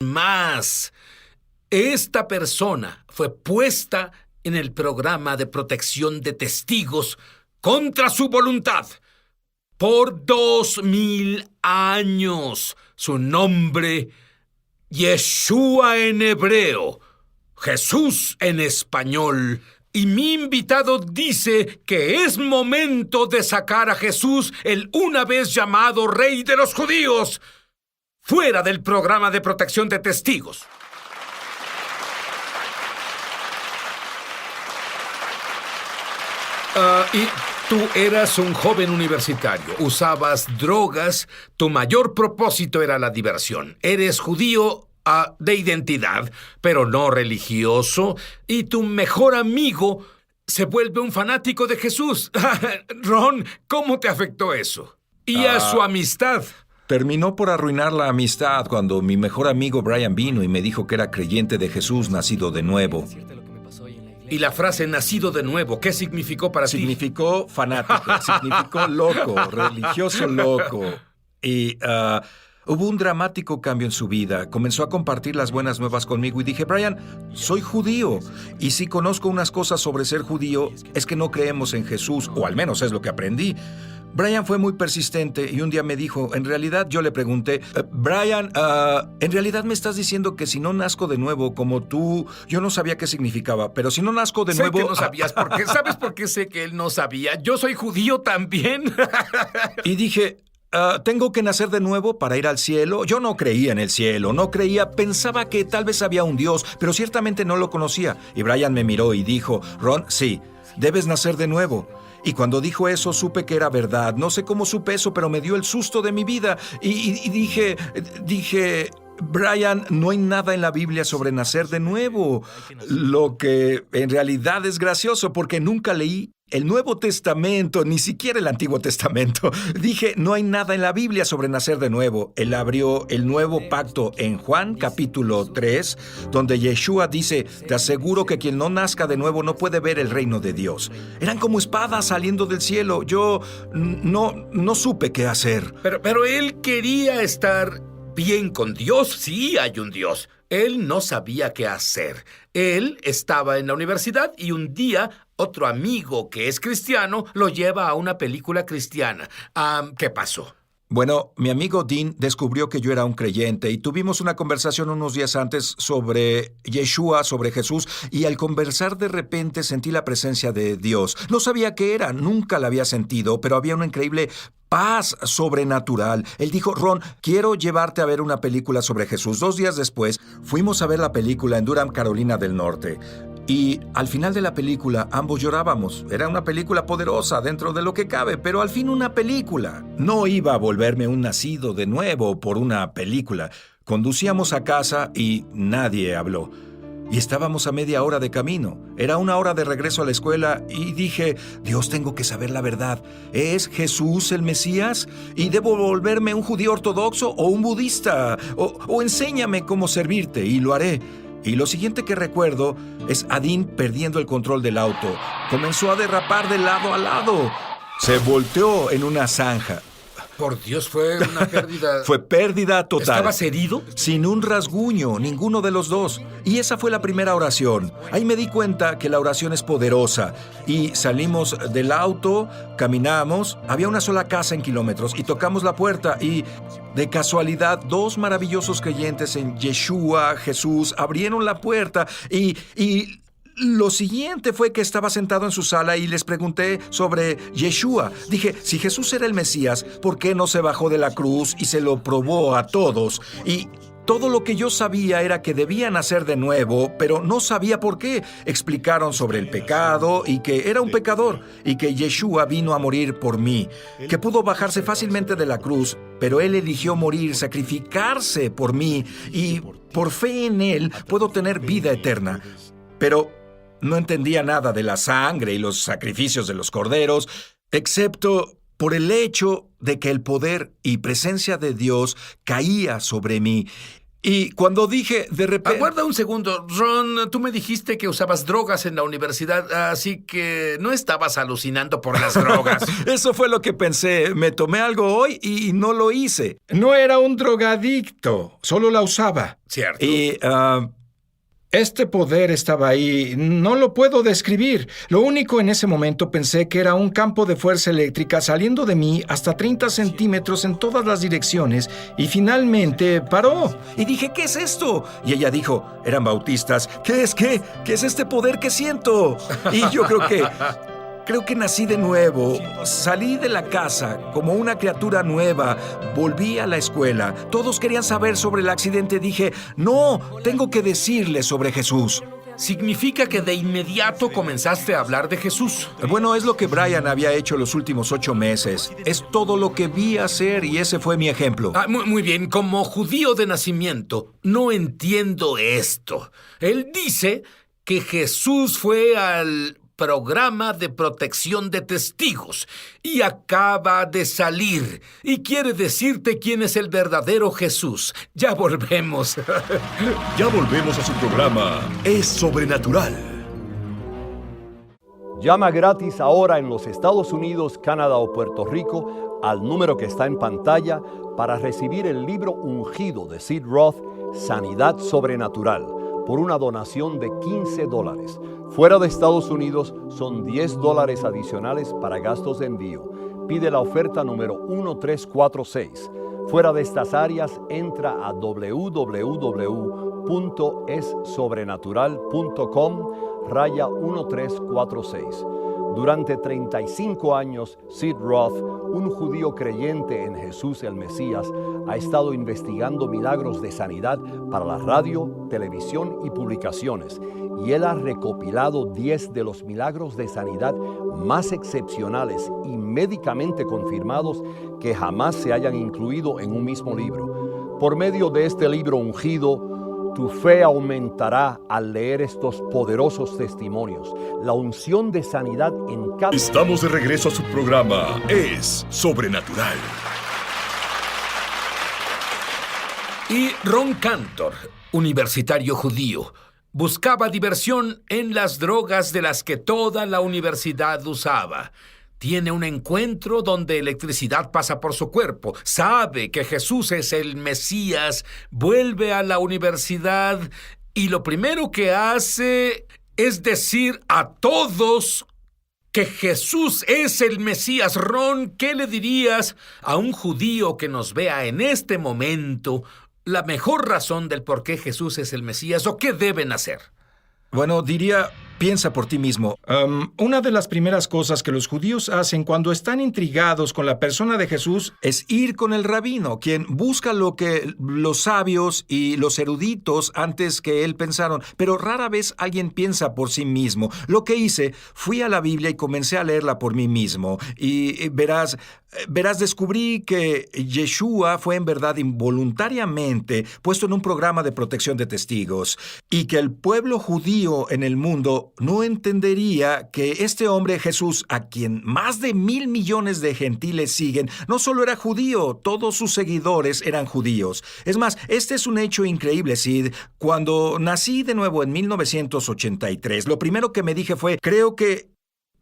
más. Esta persona fue puesta en el programa de protección de testigos contra su voluntad por 2000 años. Su nombre, Yeshua en hebreo, Jesús en español. Y mi invitado dice que es momento de sacar a Jesús, el una vez llamado Rey de los Judíos, fuera del programa de protección de testigos. Y tú eras un joven universitario, usabas drogas, tu mayor propósito era la diversión. Eres judío de identidad, pero no religioso, y tu mejor amigo se vuelve un fanático de Jesús. Ron, ¿cómo te afectó eso? Y a su amistad. Terminó por arruinar la amistad cuando mi mejor amigo Brian vino y me dijo que era creyente de Jesús nacido de nuevo. Y la frase nacido de nuevo, ¿qué significó para ti? Significó fanático, significó loco, religioso loco. Y hubo un dramático cambio en su vida. Comenzó a compartir las buenas nuevas conmigo y dije, Brian, soy judío. Y si conozco unas cosas sobre ser judío, es que no creemos en Jesús, o al menos es lo que aprendí. Brian fue muy persistente y un día me dijo, en realidad yo le pregunté, Brian, ¿en realidad me estás diciendo que si no nazco de nuevo como tú? Yo no sabía qué significaba, pero si no nazco de nuevo... Sé que no sabías, porque ¿sabes por qué sé que él no sabía? Yo soy judío también. Y dije... ¿tengo que nacer de nuevo para ir al cielo? Yo no creía en el cielo, no creía, pensaba que tal vez había un Dios, pero ciertamente no lo conocía. Y Brian me miró y dijo, Ron, sí, debes nacer de nuevo. Y cuando dijo eso, supe que era verdad. No sé cómo supe eso, pero me dio el susto de mi vida. Y dije, Brian, no hay nada en la Biblia sobre nacer de nuevo. Lo que en realidad es gracioso, porque nunca leí el Nuevo Testamento, ni siquiera el Antiguo Testamento. Dije, no hay nada en la Biblia sobre nacer de nuevo. Él abrió el Nuevo Pacto en Juan capítulo 3, donde Yeshua dice, te aseguro que quien no nazca de nuevo no puede ver el reino de Dios. Eran como espadas saliendo del cielo. Yo no supe qué hacer. Pero él quería estar bien con Dios. Sí hay un Dios. Él no sabía qué hacer. Él estaba en la universidad y un día otro amigo que es cristiano lo lleva a una película cristiana. ¿Qué pasó? Bueno, mi amigo Dean descubrió que yo era un creyente y tuvimos una conversación unos días antes sobre Yeshua, sobre Jesús, y al conversar de repente sentí la presencia de Dios. No sabía qué era, nunca la había sentido, pero había una increíble paz sobrenatural. Él dijo, Ron, quiero llevarte a ver una película sobre Jesús. 2 días después, fuimos a ver la película en Durham, Carolina del Norte. Y al final de la película, ambos llorábamos. Era una película poderosa dentro de lo que cabe, pero al fin una película. No iba a volverme un nacido de nuevo por una película. Conducíamos a casa y nadie habló. Y estábamos a media hora de camino. Era 1 hora de regreso a la escuela y dije, Dios, tengo que saber la verdad. ¿Es Jesús el Mesías? ¿Y debo volverme un judío ortodoxo o un budista? O enséñame cómo servirte y lo haré. Y lo siguiente que recuerdo es a Dean perdiendo el control del auto. Comenzó a derrapar de lado a lado. Se volteó en una zanja. Por Dios, fue una pérdida... Fue pérdida total. ¿Estabas herido? Sin un rasguño, ninguno de los dos. Y esa fue la primera oración. Ahí me di cuenta que la oración es poderosa. Y salimos del auto, caminamos, había una sola casa en kilómetros y tocamos la puerta y... De casualidad, 2 maravillosos creyentes en Yeshua, Jesús, abrieron la puerta y lo siguiente fue que estaba sentado en su sala y les pregunté sobre Yeshua. Dije, si Jesús era el Mesías, ¿por qué no se bajó de la cruz y se lo probó a todos? Y todo lo que yo sabía era que debía nacer de nuevo, pero no sabía por qué. Explicaron sobre el pecado y que era un pecador y que Yeshua vino a morir por mí, que pudo bajarse fácilmente de la cruz, pero él eligió morir, sacrificarse por mí y por fe en él puedo tener vida eterna. Pero no entendía nada de la sangre y los sacrificios de los corderos, excepto por el hecho de que el poder y presencia de Dios caía sobre mí. Y cuando dije, de repente... Aguarda un segundo, Ron. Tú me dijiste que usabas drogas en la universidad, así que no estabas alucinando por las drogas. Eso fue lo que pensé. Me tomé algo hoy y no lo hice. No era un drogadicto, solo la usaba. ¿Cierto? Y... Este poder estaba ahí, no lo puedo describir. Lo único en ese momento pensé que era un campo de fuerza eléctrica saliendo de mí hasta 30 centímetros en todas las direcciones y finalmente paró. Y dije, ¿qué es esto? Y ella dijo, eran bautistas. ¿Qué es qué? ¿Qué es este poder que siento? Y yo creo que nací de nuevo. Salí de la casa como una criatura nueva. Volví a la escuela. Todos querían saber sobre el accidente. Dije, no, tengo que decirles sobre Jesús. Significa que de inmediato comenzaste a hablar de Jesús. Bueno, es lo que Brian había hecho los últimos 8 meses. Es todo lo que vi hacer y ese fue mi ejemplo. Muy bien, como judío de nacimiento, no entiendo esto. Él dice que Jesús fue al programa de protección de testigos y acaba de salir y quiere decirte quién es el verdadero Jesús. Ya volvemos. Ya volvemos a su programa Es Sobrenatural. Llama gratis ahora en los Estados Unidos, Canadá o Puerto Rico al número que está en pantalla para recibir el libro ungido de Sid Roth, Sanidad Sobrenatural, por una donación de $15. Fuera de Estados Unidos son $10 adicionales para gastos de envío. Pide la oferta número 1346. Fuera de estas áreas, entra a www.essobrenatural.com/1346. Durante 35 años, Sid Roth, un judío creyente en Jesús el Mesías, ha estado investigando milagros de sanidad para la radio, televisión y publicaciones. Y él ha recopilado 10 de los milagros de sanidad más excepcionales y médicamente confirmados que jamás se hayan incluido en un mismo libro. Por medio de este libro ungido, tu fe aumentará al leer estos poderosos testimonios. La unción de sanidad en cada... Estamos de regreso a su programa Es Sobrenatural. Y Ron Cantor, universitario judío, buscaba diversión en las drogas de las que toda la universidad usaba. Tiene un encuentro donde electricidad pasa por su cuerpo. Sabe que Jesús es el Mesías. Vuelve a la universidad y lo primero que hace es decir a todos que Jesús es el Mesías. Ron, ¿qué le dirías a un judío que nos vea en este momento la mejor razón del por qué Jesús es el Mesías o qué deben hacer? Bueno, diría, piensa por ti mismo. Una de las primeras cosas que los judíos hacen cuando están intrigados con la persona de Jesús Es ir con el rabino, quien busca lo que los sabios y los eruditos antes que él pensaron, pero rara vez alguien piensa por sí mismo. Lo que hice, fui a la Biblia y comencé a leerla por mí mismo. Y verás, descubrí que Yeshua fue en verdad involuntariamente puesto en un programa de protección de testigos y que el pueblo judío en el mundo no entendería que este hombre Jesús, a quien más de 1,000 millones de gentiles siguen, no solo era judío, todos sus seguidores eran judíos. Es más, este es un hecho increíble, Sid. Cuando nací de nuevo en 1983, lo primero que me dije fue, creo que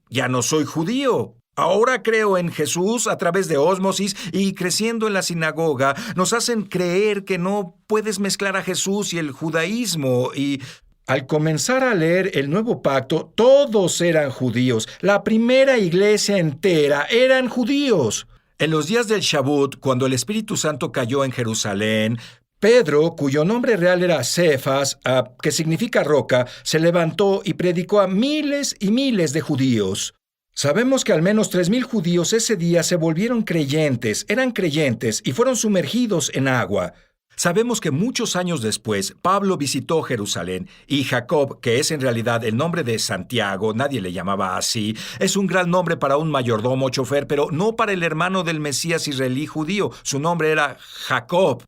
ya no soy judío. Ahora creo en Jesús a través de ósmosis y creciendo en la sinagoga nos hacen creer que no puedes mezclar a Jesús y el judaísmo y... Al comenzar a leer el Nuevo Pacto, todos eran judíos. La primera iglesia entera eran judíos. En los días del Shavuot, cuando el Espíritu Santo cayó en Jerusalén, Pedro, cuyo nombre real era Cefas, que significa roca, se levantó y predicó a miles y miles de judíos. Sabemos que al menos 3,000 judíos ese día se volvieron creyentes, eran creyentes y fueron sumergidos en agua. Sabemos que muchos años después, Pablo visitó Jerusalén y Jacob, que es en realidad el nombre de Santiago, nadie le llamaba así, es un gran nombre para un mayordomo chofer, pero no para el hermano del Mesías israelí judío. Su nombre era Jacob.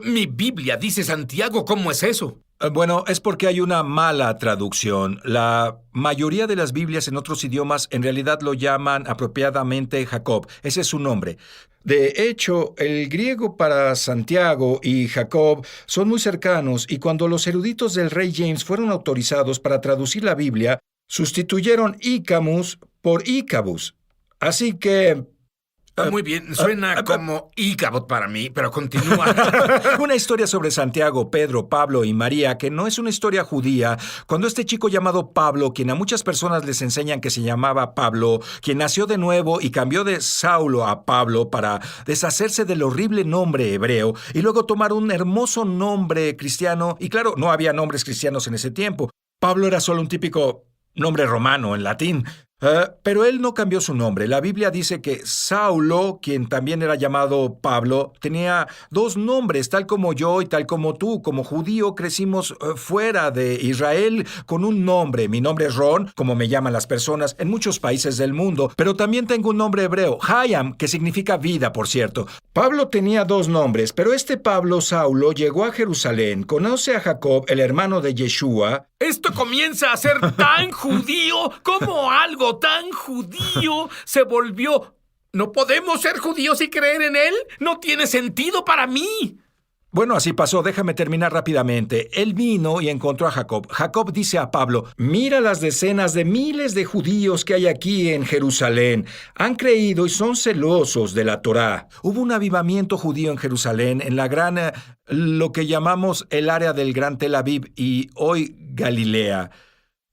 Mi Biblia dice Santiago, ¿cómo es eso? Bueno, es porque hay una mala traducción. La mayoría de las Biblias en otros idiomas en realidad lo llaman apropiadamente Jacob. Ese es su nombre. De hecho, el griego para Santiago y Jacob son muy cercanos y cuando los eruditos del rey James fueron autorizados para traducir la Biblia, sustituyeron Icamus por Icabus. Así que... Muy bien, suena como Icabod para mí, pero continúa. Una historia sobre Santiago, Pedro, Pablo y María, que no es una historia judía. Cuando este chico llamado Pablo, quien a muchas personas les enseñan que se llamaba Pablo, quien nació de nuevo y cambió de Saulo a Pablo para deshacerse del horrible nombre hebreo y luego tomar un hermoso nombre cristiano, y claro, no había nombres cristianos en ese tiempo. Pablo era solo un típico nombre romano en latín. Pero él no cambió su nombre. La Biblia dice que Saulo, quien también era llamado Pablo, tenía dos nombres, tal como yo y tal como tú. Como judío crecimos fuera de Israel con un nombre. Mi nombre es Ron, como me llaman las personas en muchos países del mundo. Pero también tengo un nombre hebreo, Hayam, que significa vida, por cierto. Pablo tenía dos nombres, pero este Pablo Saulo llegó a Jerusalén, conoce a Jacob, el hermano de Yeshua. Esto comienza a ser tan judío como algo tan judío se volvió. ¿No podemos ser judíos y creer en él? No tiene sentido para mí. Bueno, así pasó. Déjame terminar rápidamente. Él vino y encontró a Jacob. Jacob dice a Pablo: mira las decenas de miles de judíos que hay aquí en Jerusalén. Han creído y son celosos de la Torá. Hubo un avivamiento judío en Jerusalén, en la gran, lo que llamamos el área del Gran Tel Aviv y hoy Galilea.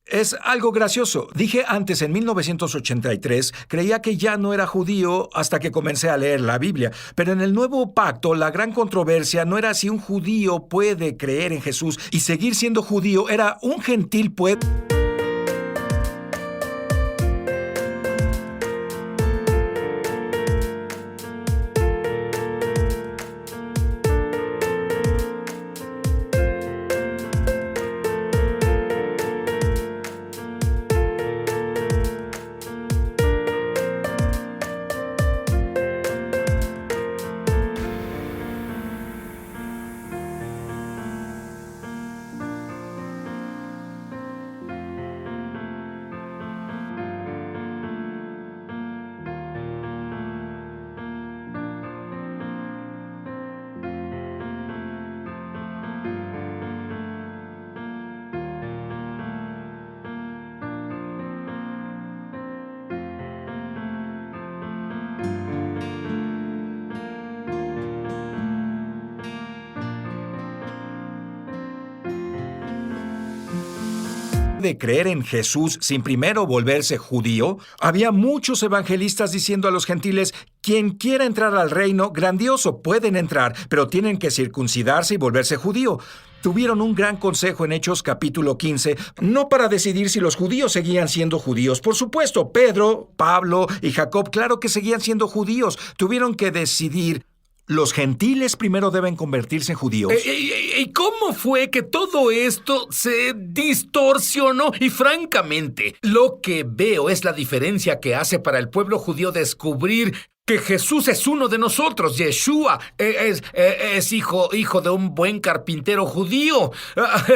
Es algo gracioso. Dije antes, en 1983, creía que ya no era judío hasta que comencé a leer la Biblia. Pero en el Nuevo Pacto, la gran controversia no era si un judío puede creer en Jesús y seguir siendo judío, era un gentil puede... de creer en Jesús sin primero volverse judío? Había muchos evangelistas diciendo a los gentiles: quien quiera entrar al reino, grandioso, pueden entrar, pero tienen que circuncidarse y volverse judío. Tuvieron un gran consejo en Hechos capítulo 15, no para decidir si los judíos seguían siendo judíos. Por supuesto, Pedro, Pablo y Jacob, claro que seguían siendo judíos. Tuvieron que decidir: los gentiles primero deben convertirse en judíos. ¿Y cómo fue que todo esto se distorsionó? Y francamente, lo que veo es la diferencia que hace para el pueblo judío descubrir que Jesús es uno de nosotros. Yeshua es hijo de un buen carpintero judío.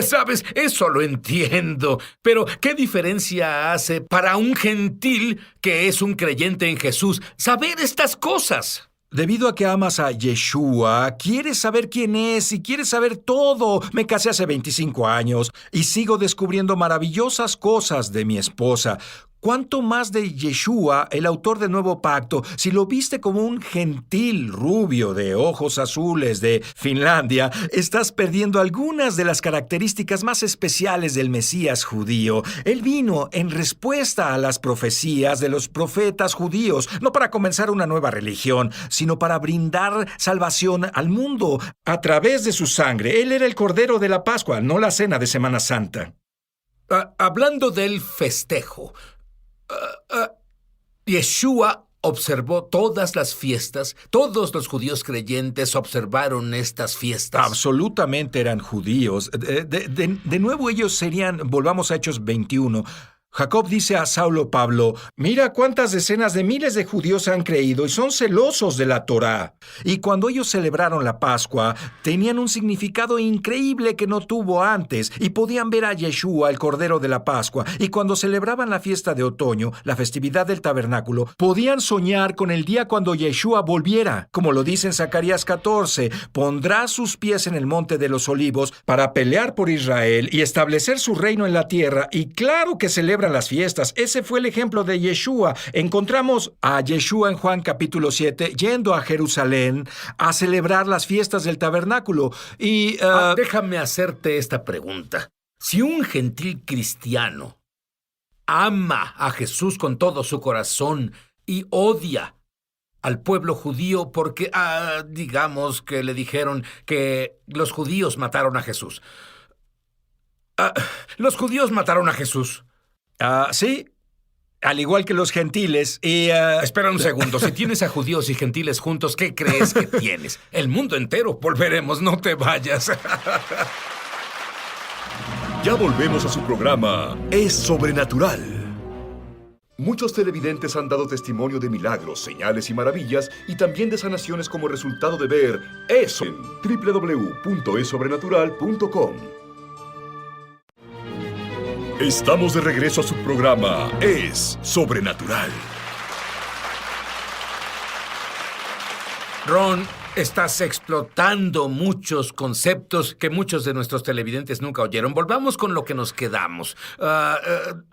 ¿Sabes? Eso lo entiendo. Pero, ¿qué diferencia hace para un gentil que es un creyente en Jesús saber estas cosas? Debido a que amas a Yeshua, quieres saber quién es y quieres saber todo. Me casé hace 25 años y sigo descubriendo maravillosas cosas de mi esposa. ¿Cuánto más de Yeshua, el autor del Nuevo Pacto, si lo viste como un gentil rubio de ojos azules de Finlandia, estás perdiendo algunas de las características más especiales del Mesías judío? Él vino en respuesta a las profecías de los profetas judíos, no para comenzar una nueva religión, sino para brindar salvación al mundo a través de su sangre. Él era el Cordero de la Pascua, no la cena de Semana Santa. Hablando del festejo, Yeshua observó todas las fiestas. Todos los judíos creyentes observaron estas fiestas. Absolutamente eran judíos. De nuevo ellos serían, volvamos a Hechos 21, Jacob dice a Saulo Pablo, mira cuántas decenas de miles de judíos han creído y son celosos de la Torá. Y cuando ellos celebraron la Pascua, tenían un significado increíble que no tuvo antes y podían ver a Yeshua, el Cordero de la Pascua. Y cuando celebraban la fiesta de otoño, la festividad del tabernáculo, podían soñar con el día cuando Yeshua volviera. Como lo dice en Zacarías 14, pondrá sus pies en el monte de los olivos para pelear por Israel y establecer su reino en la tierra. Y claro que celebran las fiestas. Ese fue el ejemplo de Yeshua. Encontramos a Yeshua en Juan capítulo 7 yendo a Jerusalén a celebrar las fiestas del tabernáculo. Y déjame hacerte esta pregunta. Si un gentil cristiano ama a Jesús con todo su corazón y odia al pueblo judío porque, digamos que le dijeron que los judíos mataron a Jesús. Los judíos mataron a Jesús. Sí, al igual que los gentiles. Espera un segundo. Si tienes a judíos y gentiles juntos, ¿qué crees que tienes? El mundo entero. Volveremos, no te vayas. Ya volvemos a su programa Es Sobrenatural. Muchos televidentes han dado testimonio de milagros, señales y maravillas y también de sanaciones como resultado de ver eso en www.esobrenatural.com. Estamos de regreso a su programa Es Sobrenatural. Ron, estás explotando muchos conceptos que muchos de nuestros televidentes nunca oyeron. Volvamos con lo que nos quedamos.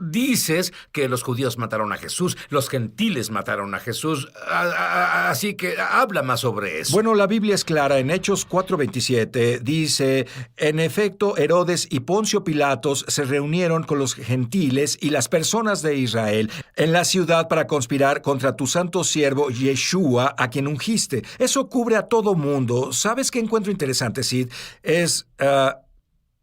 Dices que los judíos mataron a Jesús, los gentiles mataron a Jesús, así que habla más sobre eso. Bueno, la Biblia es clara. En Hechos 4:27 dice, en efecto, Herodes y Poncio Pilatos se reunieron con los gentiles y las personas de Israel en la ciudad para conspirar contra tu santo siervo Yeshua, a quien ungiste. Eso cubre a todo mundo. ¿Sabes qué encuentro interesante, Sid?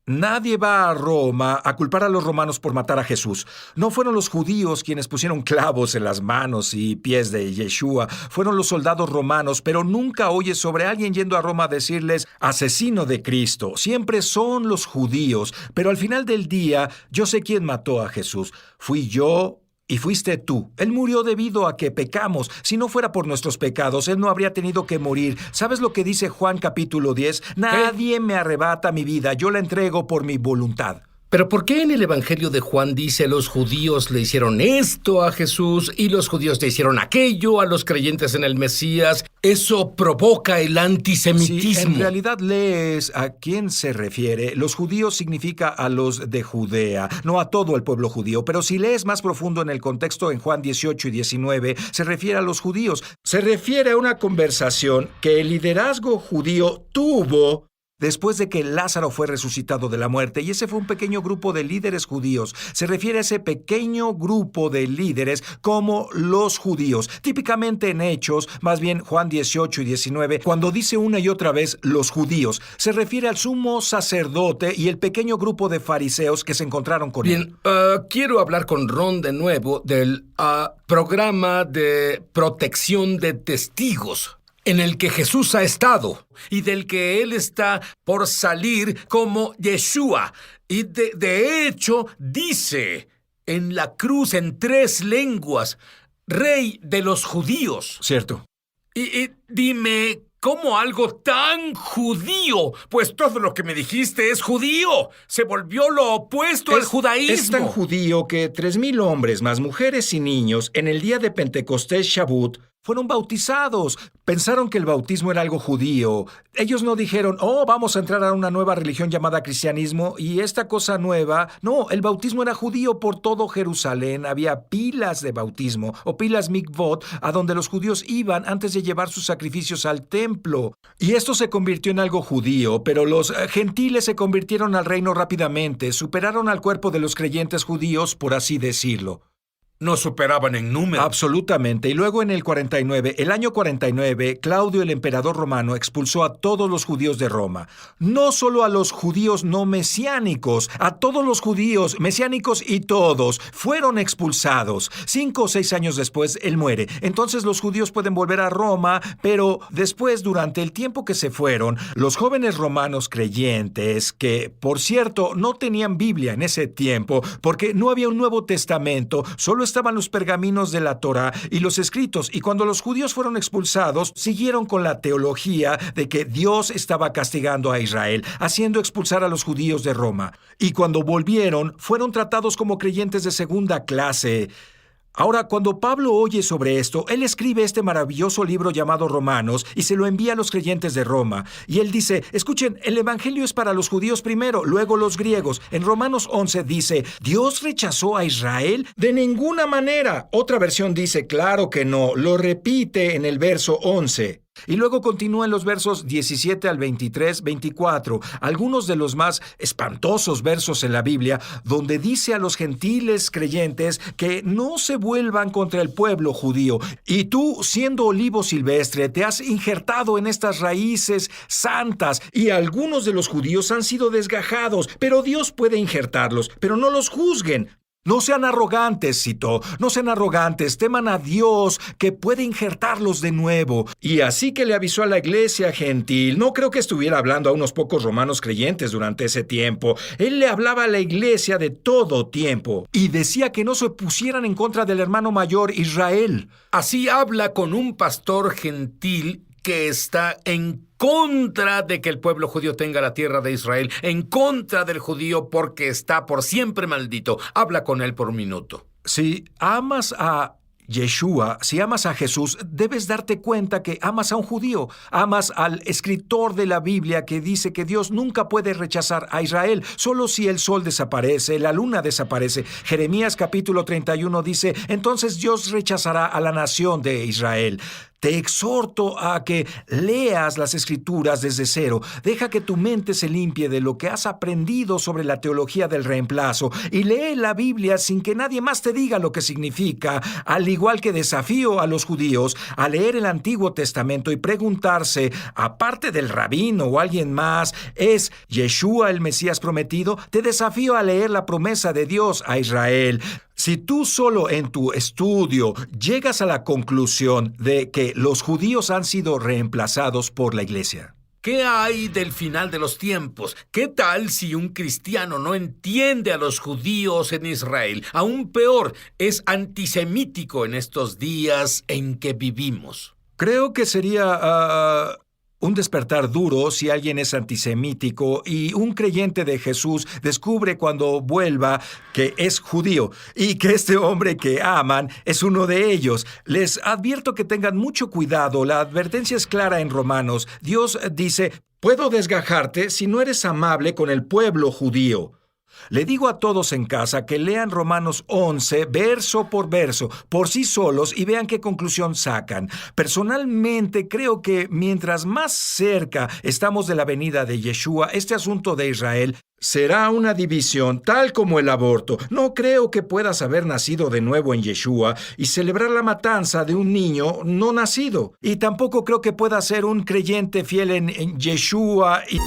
Nadie va a Roma a culpar a los romanos por matar a Jesús. No fueron los judíos quienes pusieron clavos en las manos y pies de Yeshua. Fueron los soldados romanos, pero nunca oyes sobre alguien yendo a Roma a decirles asesino de Cristo. Siempre son los judíos. Pero al final del día, yo sé quién mató a Jesús. Fui yo. Y fuiste tú. Él murió debido a que pecamos. Si no fuera por nuestros pecados, Él no habría tenido que morir. ¿Sabes lo que dice Juan capítulo 10? Nadie me arrebata mi vida. Yo la entrego por mi voluntad. Pero ¿por qué en el Evangelio de Juan dice los judíos le hicieron esto a Jesús y los judíos le hicieron aquello a los creyentes en el Mesías? Eso provoca el antisemitismo. Si en realidad lees a quién se refiere, los judíos significa a los de Judea, no a todo el pueblo judío. Pero si lees más profundo en el contexto en Juan 18 y 19, se refiere a los judíos. Se refiere a una conversación que el liderazgo judío tuvo después de que Lázaro fue resucitado de la muerte, y ese fue un pequeño grupo de líderes judíos. Se refiere a ese pequeño grupo de líderes como los judíos. Típicamente en Hechos, más bien Juan 18 y 19, cuando dice una y otra vez los judíos, se refiere al sumo sacerdote y el pequeño grupo de fariseos que se encontraron con él. Bien, quiero hablar con Ron de nuevo del programa de protección de testigos en el que Jesús ha estado y del que Él está por salir como Yeshua. Y de hecho dice en la cruz en 3 lenguas, Rey de los judíos. Cierto. Y dime, ¿cómo algo tan judío? Pues todo lo que me dijiste es judío. Se volvió lo opuesto al judaísmo. Es tan judío que 3,000 hombres, más mujeres y niños, en el día de Pentecostés Shavuot, fueron bautizados. Pensaron que el bautismo era algo judío. Ellos no dijeron, vamos a entrar a una nueva religión llamada cristianismo y esta cosa nueva. No, el bautismo era judío por todo Jerusalén. Había pilas de bautismo o pilas mikvot a donde los judíos iban antes de llevar sus sacrificios al templo. Y esto se convirtió en algo judío, pero los gentiles se convirtieron al reino rápidamente. Superaron al cuerpo de los creyentes judíos, por así decirlo. No superaban en número. Absolutamente. Y luego en el 49, el año 49, Claudio, el emperador romano, expulsó a todos los judíos de Roma. No solo a los judíos no mesiánicos, a todos los judíos mesiánicos y todos fueron expulsados. 5 o 6 años después, él muere. Entonces los judíos pueden volver a Roma, pero después, durante el tiempo que se fueron, los jóvenes romanos creyentes, que, por cierto, no tenían Biblia en ese tiempo, porque no había un Nuevo Testamento, solo estaban los pergaminos de la Torá y los escritos, y cuando los judíos fueron expulsados, siguieron con la teología de que Dios estaba castigando a Israel, haciendo expulsar a los judíos de Roma. Y cuando volvieron, fueron tratados como creyentes de segunda clase. Ahora, cuando Pablo oye sobre esto, él escribe este maravilloso libro llamado Romanos y se lo envía a los creyentes de Roma. Y él dice, escuchen, el evangelio es para los judíos primero, luego los griegos. En Romanos 11 dice, ¿Dios rechazó a Israel? De ninguna manera. Otra versión dice, claro que no. Lo repite en el verso 11. Y luego continúa en los versos 17 al 23, 24, algunos de los más espantosos versos en la Biblia, donde dice a los gentiles creyentes que no se vuelvan contra el pueblo judío. Y tú, siendo olivo silvestre, te has injertado en estas raíces santas. Y algunos de los judíos han sido desgajados, pero Dios puede injertarlos, pero no los juzguen. No sean arrogantes, citó, no sean arrogantes, teman a Dios que puede injertarlos de nuevo. Y así que le avisó a la iglesia gentil. No creo que estuviera hablando a unos pocos romanos creyentes durante ese tiempo. Él le hablaba a la iglesia de todo tiempo. Y decía que no se pusieran en contra del hermano mayor Israel. Así habla con un pastor gentil que está en contra de que el pueblo judío tenga la tierra de Israel, en contra del judío porque está por siempre maldito. Habla con él por un minuto. Si amas a Yeshua, si amas a Jesús, debes darte cuenta que amas a un judío. Amas al escritor de la Biblia que dice que Dios nunca puede rechazar a Israel, solo si el sol desaparece, la luna desaparece. Jeremías capítulo 31 dice, entonces Dios rechazará a la nación de Israel. Te exhorto a que leas las Escrituras desde cero. Deja que tu mente se limpie de lo que has aprendido sobre la teología del reemplazo y lee la Biblia sin que nadie más te diga lo que significa, al igual que desafío a los judíos a leer el Antiguo Testamento y preguntarse, aparte del rabino o alguien más, ¿es Yeshua el Mesías prometido? Te desafío a leer la promesa de Dios a Israel. Si tú solo en tu estudio llegas a la conclusión de que los judíos han sido reemplazados por la iglesia. ¿Qué hay del final de los tiempos? ¿Qué tal si un cristiano no entiende a los judíos en Israel? Aún peor, es antisemítico en estos días en que vivimos. Creo que sería un despertar duro si alguien es antisemítico y un creyente de Jesús descubre cuando vuelva que es judío y que este hombre que aman es uno de ellos. Les advierto que tengan mucho cuidado. La advertencia es clara en Romanos. Dios dice, puedo desgajarte si no eres amable con el pueblo judío. Le digo a todos en casa que lean Romanos 11 verso por verso por sí solos y vean qué conclusión sacan. Personalmente creo que mientras más cerca estamos de la venida de Yeshua, este asunto de Israel será una división tal como el aborto. No creo que puedas haber nacido de nuevo en Yeshua y celebrar la matanza de un niño no nacido. Y tampoco creo que puedas ser un creyente fiel en Yeshua y...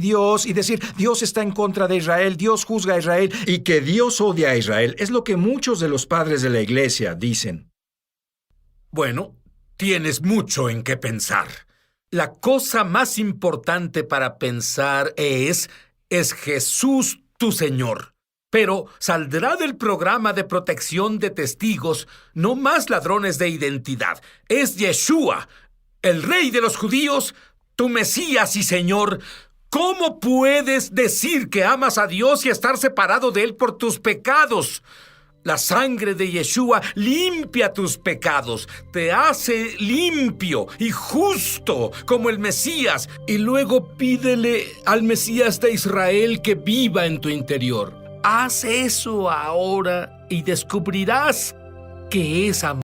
Dios y decir, Dios está en contra de Israel, Dios juzga a Israel y que Dios odia a Israel. Es lo que muchos de los padres de la iglesia dicen. Bueno, tienes mucho en qué pensar. La cosa más importante para pensar ¿es Jesús tu Señor? Pero saldrá del programa de protección de testigos no más ladrones de identidad. Es Yeshua, el Rey de los judíos, tu Mesías y Señor. ¿Cómo puedes decir que amas a Dios y estar separado de Él por tus pecados? La sangre de Yeshua limpia tus pecados, te hace limpio y justo como el Mesías. Y luego pídele al Mesías de Israel que viva en tu interior. Haz eso ahora y descubrirás que es amor.